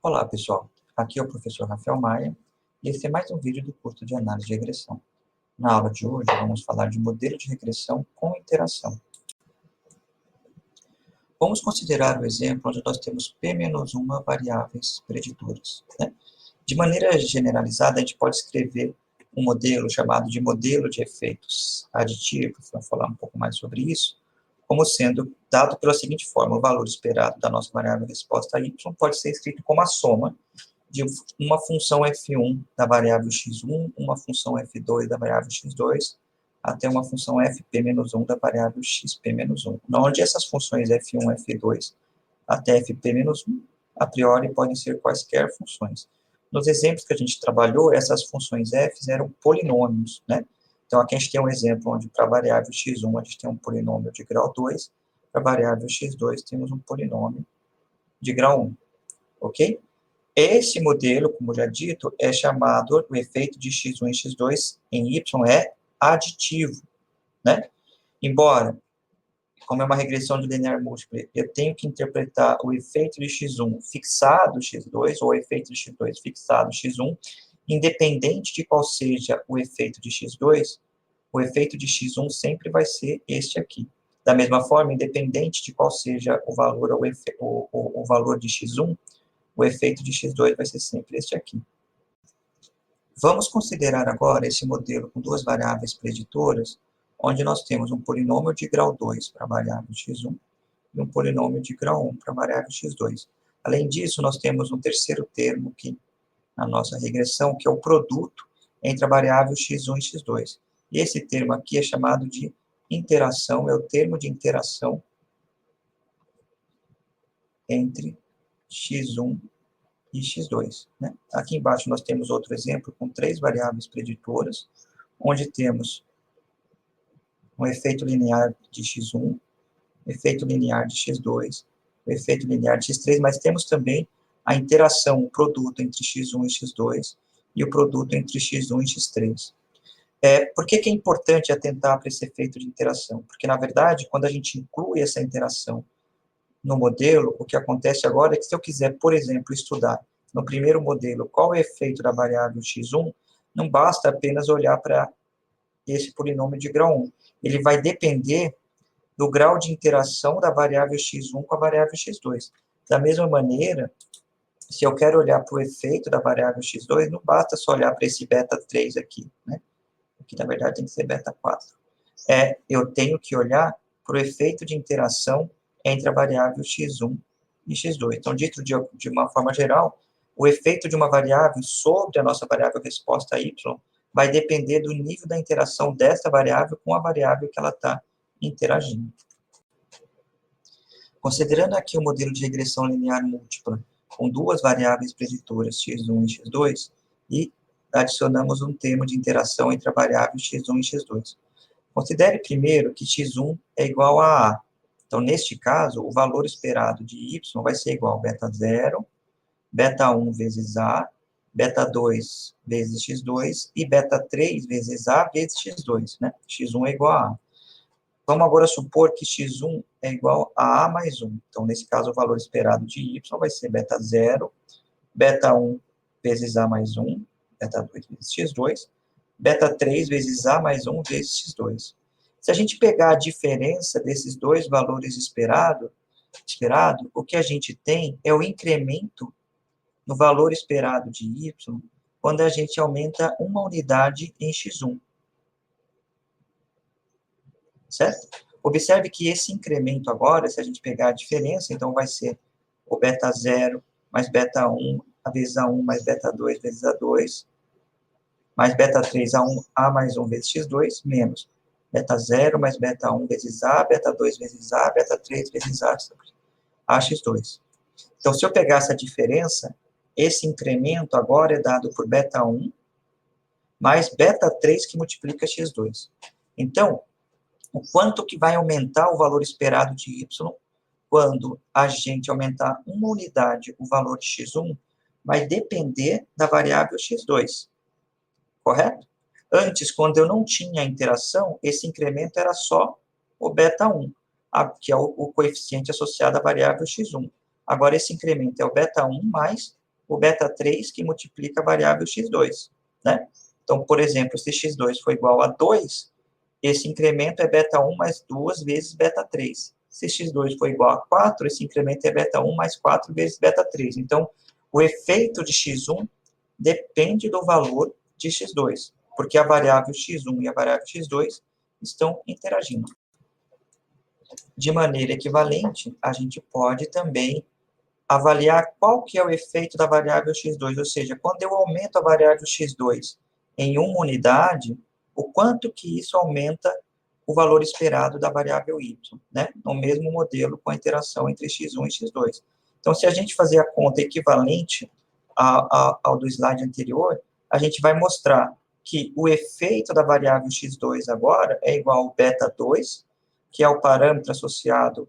Olá, pessoal. Aqui é o professor Rafael Maia e esse é mais um vídeo do curso de análise de regressão. Na aula de hoje, vamos falar de modelo de regressão com interação. Vamos considerar o exemplo onde nós temos P-1 variáveis preditoras, né? De maneira generalizada, a gente pode escrever um modelo chamado de modelo de efeitos aditivos, vamos falar um pouco mais sobre isso, como sendo dado pela seguinte forma: o valor esperado da nossa variável resposta y pode ser escrito como a soma de uma função f1 da variável x1, uma função f2 da variável x2, até uma função fp-1 da variável xp-1, onde essas funções f1, f2 até fp-1, a priori, podem ser quaisquer funções. Nos exemplos que a gente trabalhou, essas funções f eram polinômios, né? Então, aqui a gente tem um exemplo onde, para a variável x1, a gente tem um polinômio de grau 2, para a variável x2, temos um polinômio de grau 1, ok? Esse modelo, como já dito, é chamado, o efeito de x1 e x2 em y é aditivo, né? Embora, como é uma regressão de linear múltipla, eu tenho que interpretar o efeito de x1 fixado x2, ou o efeito de x2 fixado x1, independente de qual seja o efeito de x2, o efeito de x1 sempre vai ser este aqui. Da mesma forma, independente de qual seja o valor, o valor de x1, o efeito de x2 vai ser sempre este aqui. Vamos considerar agora esse modelo com duas variáveis preditoras, onde nós temos um polinômio de grau 2 para a variável x1 e um polinômio de grau 1 para a variável x2. Além disso, nós temos um terceiro termo aqui na nossa regressão, que é o produto entre a variável x1 e x2. E esse termo aqui é chamado de interação, é o termo de interação entre x1 e x2, né? Aqui embaixo nós temos outro exemplo com três variáveis preditoras, onde temos um efeito linear de x1, efeito linear de x2, o efeito linear de x3, mas temos também a interação, o produto entre x1 e x2 e o produto entre x1 e x3. Por que é importante atentar para esse efeito de interação? Porque, na verdade, quando a gente inclui essa interação no modelo, o que acontece agora é que se eu quiser, por exemplo, estudar no primeiro modelo qual é o efeito da variável x1, não basta apenas olhar para esse polinômio de grau 1. Ele vai depender do grau de interação da variável x1 com a variável x2. Da mesma maneira, se eu quero olhar para o efeito da variável x2, não basta só olhar para esse beta 3 aqui, né? Aqui, na verdade, tem que ser beta 4. Eu tenho que olhar para o efeito de interação entre a variável x1 e x2. Então, dito de uma forma geral, o efeito de uma variável sobre a nossa variável resposta y vai depender do nível da interação dessa variável com a variável que ela está interagindo. Considerando aqui o modelo de regressão linear múltipla, com duas variáveis preditoras, x1 e x2, e adicionamos um termo de interação entre a variável x1 e x2. Considere primeiro que x1 é igual a A. Então, neste caso, o valor esperado de y vai ser igual a beta 0, beta 1 vezes A, beta 2 vezes x2 e beta 3 vezes A vezes x2, né? x1 é igual a A. Vamos agora supor que x1 é igual a A mais 1. Então, nesse caso, o valor esperado de y vai ser beta 0, beta 1 vezes A mais 1, beta 2 vezes x2, beta 3 vezes A mais 1 vezes x2. Se a gente pegar a diferença desses dois valores esperado, o que a gente tem é o incremento no valor esperado de y quando a gente aumenta uma unidade em x1. Certo? Observe que esse incremento agora, se a gente pegar a diferença, então vai ser o beta 0 mais beta 1 vezes A1 mais beta 2 vezes A2, mais beta 3 A1, A mais 1 vezes x2, menos beta 0 mais beta 1 vezes A, beta 2 vezes A, beta 3 vezes A, AX2. Então, se eu pegar essa diferença, esse incremento agora é dado por beta 1 mais beta 3 que multiplica x2. Então, o quanto que vai aumentar o valor esperado de y quando a gente aumentar uma unidade o valor de x1 vai depender da variável x2. Correto? Antes, quando eu não tinha interação, esse incremento era só o beta 1, que é o coeficiente associado à variável x1. Agora, esse incremento é o beta 1 mais o beta 3 que multiplica a variável x2, né? Então, por exemplo, se x2 for igual a 2, esse incremento é beta 1 mais 2 vezes beta 3. Se x2 for igual a 4, esse incremento é beta 1 mais 4 vezes beta 3. Então, o efeito de x1 depende do valor de x2, porque a variável x1 e a variável x2 estão interagindo. De maneira equivalente, a gente pode também avaliar qual que é o efeito da variável x2, ou seja, quando eu aumento a variável x2 em uma unidade, o quanto que isso aumenta o valor esperado da variável y, né? No mesmo modelo com a interação entre x1 e x2. Então, se a gente fazer a conta equivalente ao do slide anterior, a gente vai mostrar que o efeito da variável x2 agora é igual ao beta 2, que é o parâmetro associado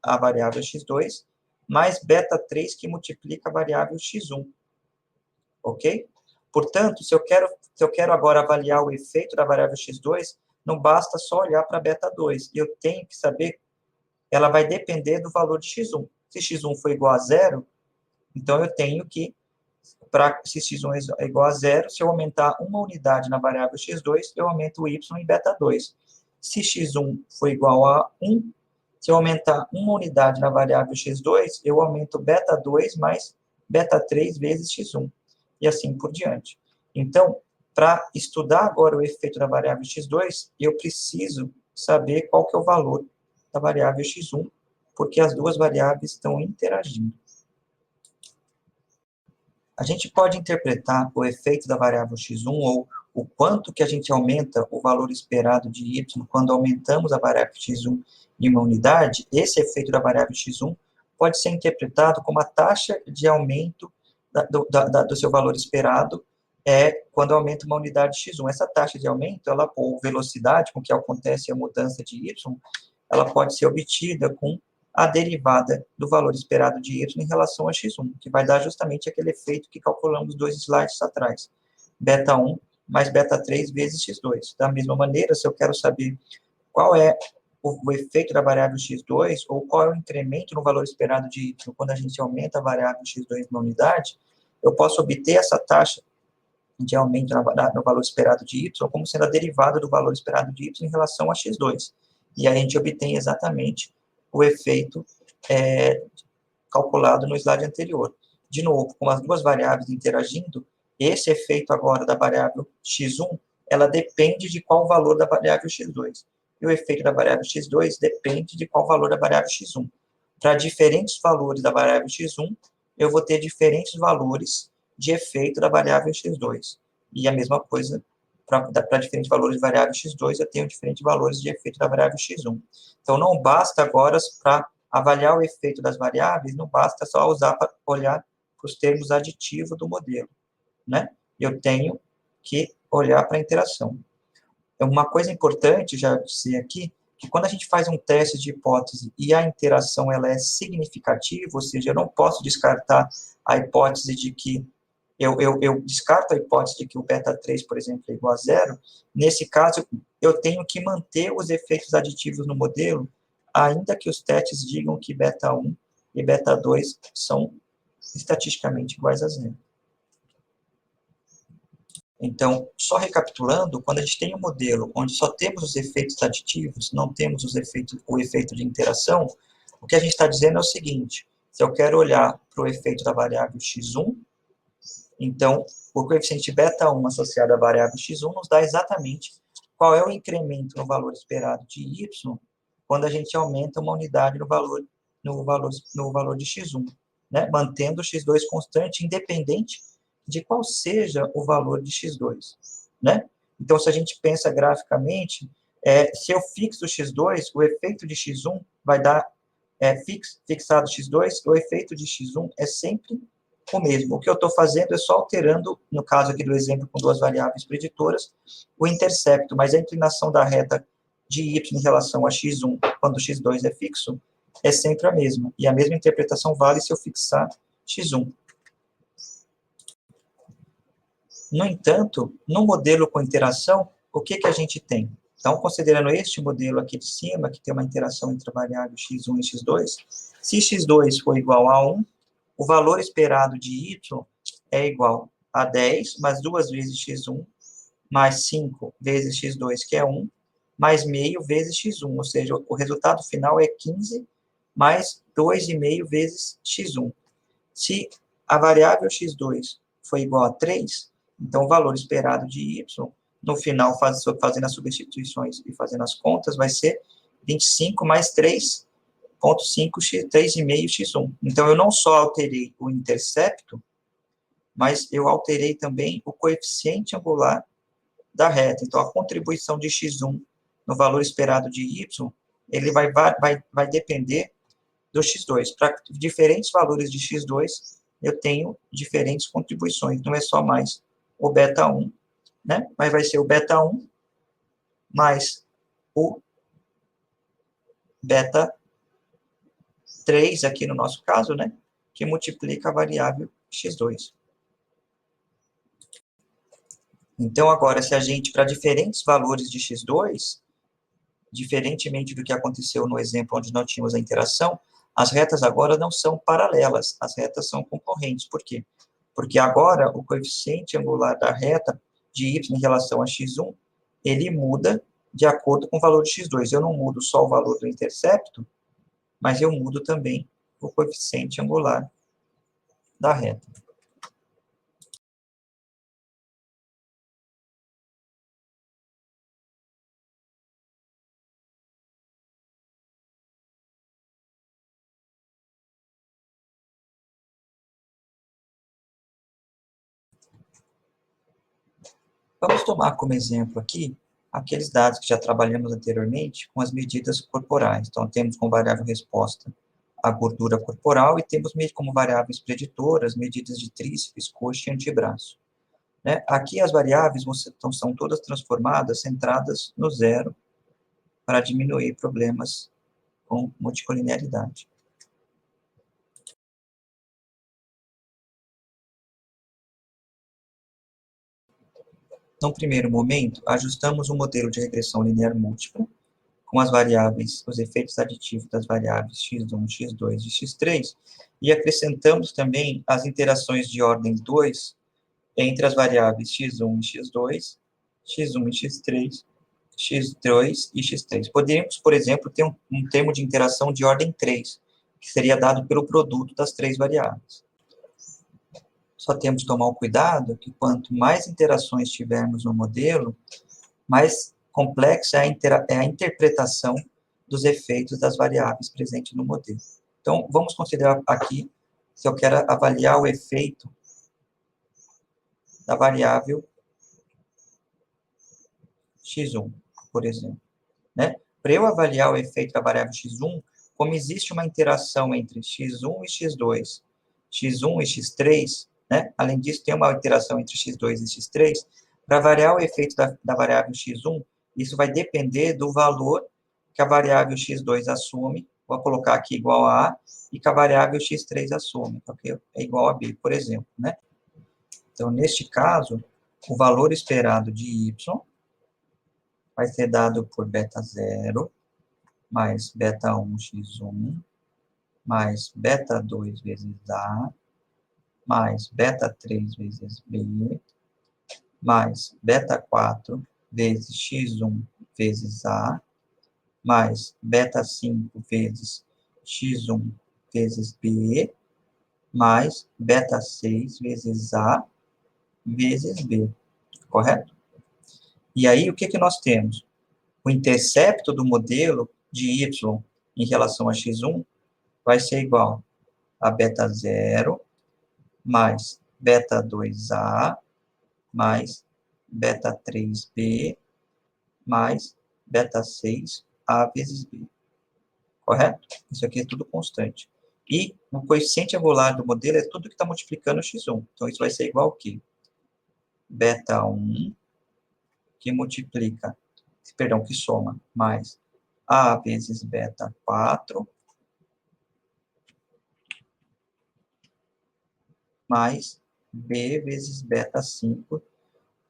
à variável x2, mais beta 3, que multiplica a variável x1. Ok? Portanto, se eu quero agora avaliar o efeito da variável x2, não basta só olhar para beta 2. Eu tenho que saber, ela vai depender do valor de x1. Se x1 for igual a zero, então eu tenho que, se x1 é igual a zero, se eu aumentar uma unidade na variável x2, eu aumento o y em beta 2. Se x1 for igual a 1, se eu aumentar uma unidade na variável x2, eu aumento beta 2 mais beta 3 vezes x1, e assim por diante. Então, para estudar agora o efeito da variável x2, eu preciso saber qual que é o valor da variável x1, porque as duas variáveis estão interagindo. A gente pode interpretar o efeito da variável x1, ou o quanto que a gente aumenta o valor esperado de y quando aumentamos a variável x1 em uma unidade. Esse efeito da variável x1 pode ser interpretado como a taxa de aumento do seu valor esperado quando aumenta uma unidade x1. Essa taxa de aumento, ou velocidade com que acontece a mudança de y, ela pode ser obtida com a derivada do valor esperado de y em relação a x1, que vai dar justamente aquele efeito que calculamos 2 slides atrás. Beta 1 mais beta 3 vezes x2. Da mesma maneira, se eu quero saber qual é o efeito da variável x2, ou qual é o incremento no valor esperado de y quando a gente aumenta a variável x2 na unidade, eu posso obter essa taxa de aumento no valor esperado de y como sendo a derivada do valor esperado de y em relação a x2. E aí a gente obtém exatamente o efeito calculado no slide anterior. De novo, com as duas variáveis interagindo, esse efeito agora da variável x1, ela depende de qual valor da variável x2. E o efeito da variável x2 depende de qual valor da variável x1. Para diferentes valores da variável x1, eu vou ter diferentes valores de efeito da variável x2. E a mesma coisa para diferentes valores de variável x2, eu tenho diferentes valores de efeito da variável x1. Então, não basta agora, para avaliar o efeito das variáveis, não basta só usar para olhar para os termos aditivos do modelo, né? Eu tenho que olhar para a interação. Uma coisa importante, já disse aqui, que quando a gente faz um teste de hipótese e a interação ela é significativa, ou seja, eu não posso descartar a hipótese de que eu descarto a hipótese de que o beta 3, por exemplo, é igual a zero. Nesse caso, eu tenho que manter os efeitos aditivos no modelo, ainda que os testes digam que beta 1 e beta 2 são estatisticamente iguais a zero. Então, só recapitulando, quando a gente tem um modelo onde só temos os efeitos aditivos, não temos o efeito de interação, o que a gente está dizendo é o seguinte: se eu quero olhar para o efeito da variável x1, então, o coeficiente beta 1 associado à variável x1 nos dá exatamente qual é o incremento no valor esperado de y quando a gente aumenta uma unidade no valor de x1, né? Mantendo o x2 constante, independente de qual seja o valor de x2, né? Então, se a gente pensa graficamente, se eu fixo o x2, o efeito de x1 vai dar, fixado x2, o efeito de x1 é sempre o mesmo. O que eu estou fazendo é só alterando, no caso aqui do exemplo com duas variáveis preditoras, o intercepto, mas a inclinação da reta de y em relação a x1, quando x2 é fixo, é sempre a mesma. E a mesma interpretação vale se eu fixar x1. No entanto, no modelo com interação, o que a gente tem? Então, considerando este modelo aqui de cima, que tem uma interação entre a variável x1 e x2, se x2 for igual a 1, o valor esperado de y é igual a 10 mais 2 vezes x1, mais 5 vezes x2, que é 1, mais meio vezes x1, ou seja, o resultado final é 15 mais 2,5 vezes x1. Se a variável x2 for igual a 3, então o valor esperado de y, no final, fazendo as substituições e fazendo as contas, vai ser 25 mais 3,5x, 3,5x1. Então, eu não só alterei o intercepto, mas eu alterei também o coeficiente angular da reta. Então, a contribuição de x1 no valor esperado de y, ele vai depender do x2. Para diferentes valores de x2, eu tenho diferentes contribuições. Não é só mais o beta 1, né? Mas vai ser o beta 1 mais o beta 3, aqui no nosso caso, né? Que multiplica a variável x2. Então, agora, se a gente, para diferentes valores de x2, diferentemente do que aconteceu no exemplo onde nós tínhamos a interação, as retas agora não são paralelas, as retas são concorrentes. Por quê? Porque agora o coeficiente angular da reta de y em relação a x1, ele muda de acordo com o valor de x2. Eu não mudo só o valor do intercepto, mas eu mudo também o coeficiente angular da reta. Vamos tomar como exemplo aqui aqueles dados que já trabalhamos anteriormente com as medidas corporais. Então, temos como variável resposta a gordura corporal e temos como variáveis preditoras medidas de tríceps, coxa e antebraço. Né? Aqui as variáveis são todas transformadas, centradas no zero, para diminuir problemas com multicolinearidade. Num primeiro momento, ajustamos o modelo de regressão linear múltipla, com as variáveis, os efeitos aditivos das variáveis x1, x2 e x3, e acrescentamos também as interações de ordem 2 entre as variáveis x1 e x2, x1 e x3, x2 e x3. Poderíamos, por exemplo, ter um termo de interação de ordem 3, que seria dado pelo produto das três variáveis. Só temos que tomar o cuidado que quanto mais interações tivermos no modelo, mais complexa é a interpretação dos efeitos das variáveis presentes no modelo. Então, vamos considerar aqui, se eu quero avaliar o efeito da variável x1, por exemplo. Né? Para eu avaliar o efeito da variável x1, como existe uma interação entre x1 e x2, x1 e x3, né? Além disso, tem uma interação entre x2 e x3, para avaliar o efeito da variável x1, isso vai depender do valor que a variável x2 assume, vou colocar aqui igual a e que a variável x3 assume, porque é igual a b, por exemplo. Né? Então, neste caso, o valor esperado de y vai ser dado por beta 0 mais beta 1 x1 mais beta 2 vezes A mais beta 3 vezes B mais beta 4 vezes x1 vezes A mais beta 5 vezes x1 vezes B mais beta 6 vezes A vezes B, correto? E aí, o que nós temos? O intercepto do modelo de y em relação a x1 vai ser igual a beta 0 mais beta 2A mais beta 3B mais beta 6A vezes B. Correto? Isso aqui é tudo constante. E o coeficiente angular do modelo é tudo que está multiplicando o x1. Então, isso vai ser igual ao quê? Beta 1, que multiplica, perdão, que soma, mais A vezes beta 4, mais B vezes beta 5,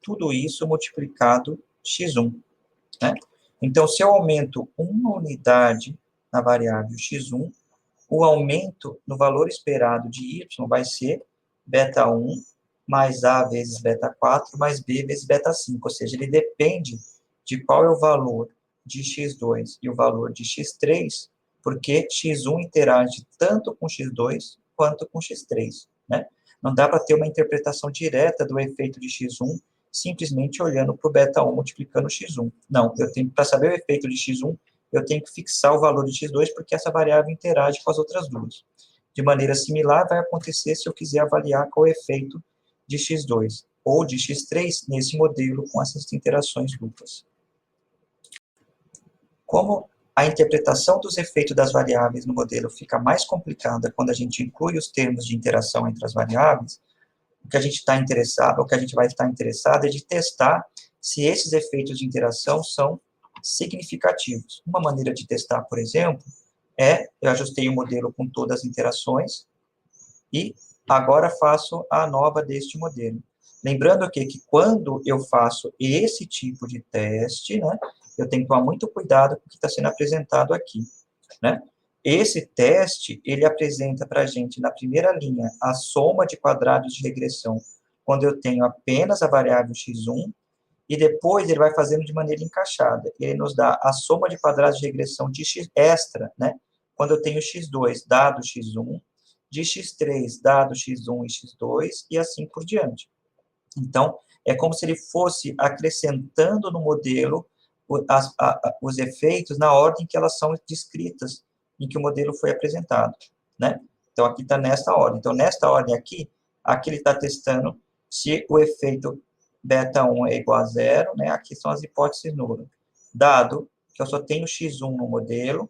tudo isso multiplicado x1. Né? Então, se eu aumento uma unidade na variável x1, o aumento no valor esperado de y vai ser beta 1 mais a vezes beta 4 mais b vezes beta 5, ou seja, ele depende de qual é o valor de x2 e o valor de x3, porque x1 interage tanto com x2 quanto com x3, né? Não dá para ter uma interpretação direta do efeito de x1 simplesmente olhando para o beta 1 multiplicando x1. Não, eu tenho, para saber o efeito de x1, eu tenho que fixar o valor de x2, porque essa variável interage com as outras duas. De maneira similar, vai acontecer se eu quiser avaliar qual é o efeito de x2 ou de x3 nesse modelo com essas interações duplas. Como a interpretação dos efeitos das variáveis no modelo fica mais complicada quando a gente inclui os termos de interação entre as variáveis, o que a gente está interessado, o que a gente vai estar interessado é de testar se esses efeitos de interação são significativos. Uma maneira de testar, por exemplo, eu ajustei o modelo com todas as interações e agora faço a nova deste modelo. Lembrando que quando eu faço esse tipo de teste, né, eu tenho que tomar muito cuidado com o que está sendo apresentado aqui, né? Esse teste, ele apresenta para a gente, na primeira linha, a soma de quadrados de regressão, quando eu tenho apenas a variável x1, e depois ele vai fazendo de maneira encaixada. Ele nos dá a soma de quadrados de regressão de x extra, né? Quando eu tenho x2 dado x1, de x3 dado x1 e x2, e assim por diante. Então, é como se ele fosse acrescentando no modelo os efeitos na ordem que elas são descritas, em que o modelo foi apresentado, né? Então, aqui está nesta ordem. Então, nesta ordem aqui ele está testando se o efeito beta 1 é igual a zero, né? Aqui são as hipóteses nulas. Dado que eu só tenho x1 no modelo,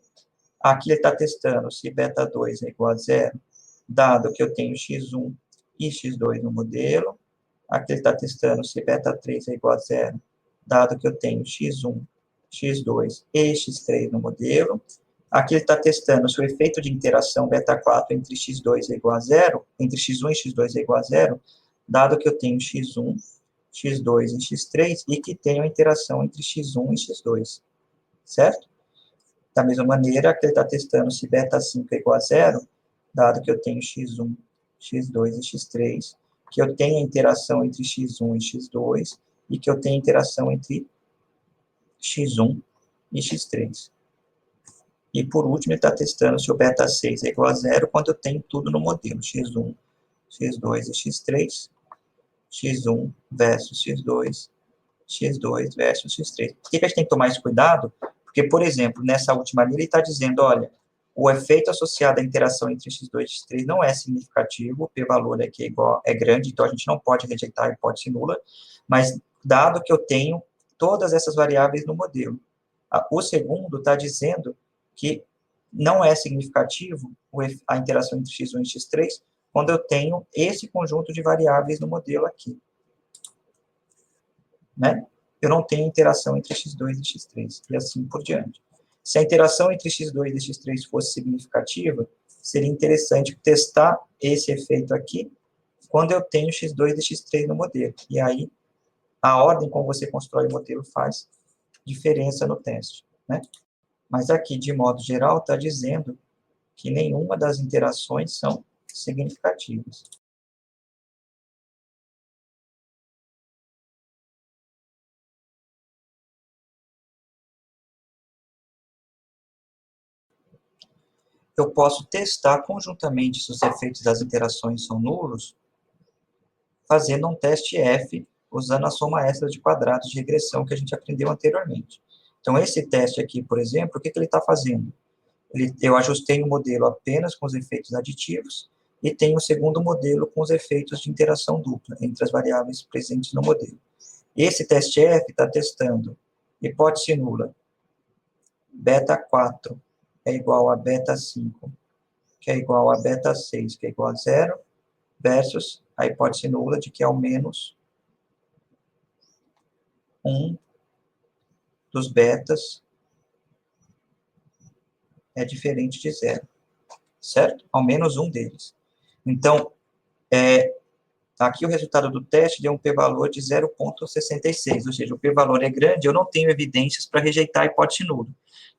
aqui ele está testando se beta 2 é igual a zero, dado que eu tenho x1 e x2 no modelo. Aqui ele está testando se beta 3 é igual a zero, dado que eu tenho x1, x2 e x3 no modelo. Aqui ele está testando se o efeito de interação beta 4 entre x2 é igual a zero, entre x1 e x2 é igual a zero, dado que eu tenho x1, x2 e x3, e que tenho a interação entre x1 e x2, certo? Da mesma maneira, aqui ele está testando se beta 5 é igual a zero, dado que eu tenho x1, x2 e x3, que eu tenho a interação entre x1 e x2, e que eu tenho a interação entre x1 e x3. E, por último, ele está testando se o beta 6 é igual a zero quando eu tenho tudo no modelo, x1, x2 e x3, x1 versus x2, x2 versus x3. Por que a gente tem que tomar esse cuidado? Porque, por exemplo, nessa última linha, ele está dizendo, olha, o efeito associado à interação entre x2 e x3 não é significativo, o p-valor aqui é grande, então a gente não pode rejeitar a hipótese nula, mas dado que eu tenho todas essas variáveis no modelo. O segundo está dizendo que não é significativo a interação entre x1 e x3 quando eu tenho esse conjunto de variáveis no modelo aqui, né? Eu não tenho interação entre x2 e x3, e assim por diante. Se a interação entre x2 e x3 fosse significativa, seria interessante testar esse efeito aqui quando eu tenho x2 e x3 no modelo. E aí, a ordem como você constrói o modelo faz diferença no teste, né? Mas aqui, de modo geral, está dizendo que nenhuma das interações são significativas. Eu posso testar conjuntamente se os efeitos das interações são nulos, fazendo um teste F, usando a soma extra de quadrados de regressão que a gente aprendeu anteriormente. Então, esse teste aqui, por exemplo, o que ele está fazendo? Eu ajustei o modelo apenas com os efeitos aditivos e tenho o segundo modelo com os efeitos de interação dupla entre as variáveis presentes no modelo. Esse teste F está testando hipótese nula, beta 4 é igual a beta 5, que é igual a beta 6, que é igual a zero, versus a hipótese nula de que ao menos um dos betas é diferente de zero, certo? Ao menos um deles. Então, Aqui o resultado do teste deu um p-valor de 0,66, ou seja, o p-valor é grande, eu não tenho evidências para rejeitar a hipótese nula.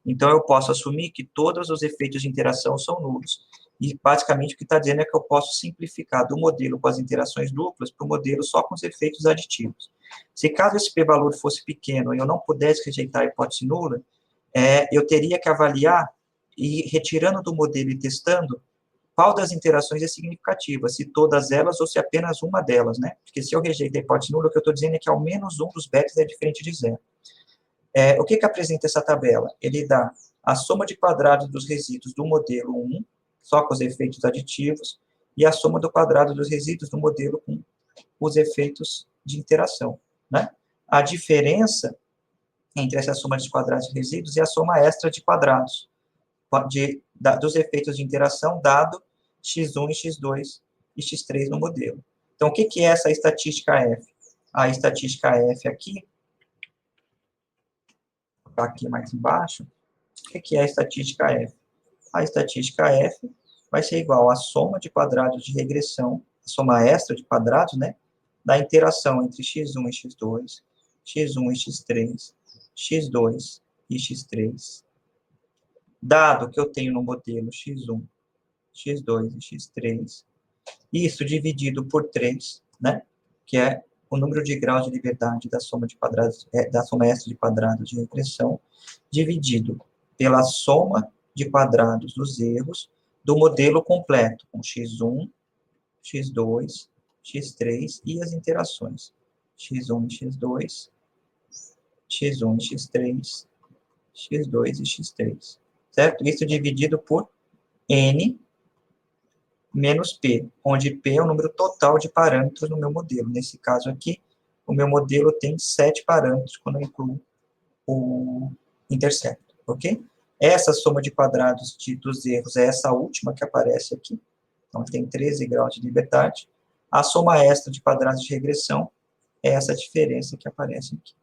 Então, eu posso assumir que todos os efeitos de interação são nulos. E, basicamente, o que está dizendo é que eu posso simplificar do modelo com as interações duplas para o modelo só com os efeitos aditivos. Se caso esse p-valor fosse pequeno e eu não pudesse rejeitar a hipótese nula, eu teria que avaliar, e retirando do modelo e testando, qual das interações é significativa, se todas elas ou se apenas uma delas, né? Porque se eu rejeito a hipótese nula, o que eu estou dizendo é que ao menos um dos betas é diferente de zero. O que apresenta essa tabela? Ele dá a soma de quadrados dos resíduos do modelo 1, só com os efeitos aditivos, e a soma do quadrado dos resíduos do modelo com os efeitos de interação, né? A diferença entre essa soma de quadrados e resíduos é a soma extra de quadrados dos efeitos de interação, dado x1 e x2 e x3 no modelo. Então, o que é essa estatística F? A estatística F aqui mais embaixo, o que é a estatística F? A estatística F vai ser igual à soma de quadrados de regressão, a soma extra de quadrados, né, da interação entre x1 e x2, x1 e x3, x2 e x3, dado que eu tenho no modelo x1, x2 e x3, isso dividido por 3, né, que é o número de graus de liberdade da soma de quadrados, da soma extra de quadrados de regressão, dividido pela soma de quadrados dos erros do modelo completo, com x1, x2, x3 e as interações. x1 e x2, x1 e x3, x2 e x3. Certo? Isso dividido por n menos P, onde P é o número total de parâmetros no meu modelo. Nesse caso aqui, o meu modelo tem 7 parâmetros quando eu incluo o intercepto, ok? Essa soma de quadrados dos erros é essa última que aparece aqui. Então, tem 13 graus de liberdade. A soma extra de quadrados de regressão é essa diferença que aparece aqui.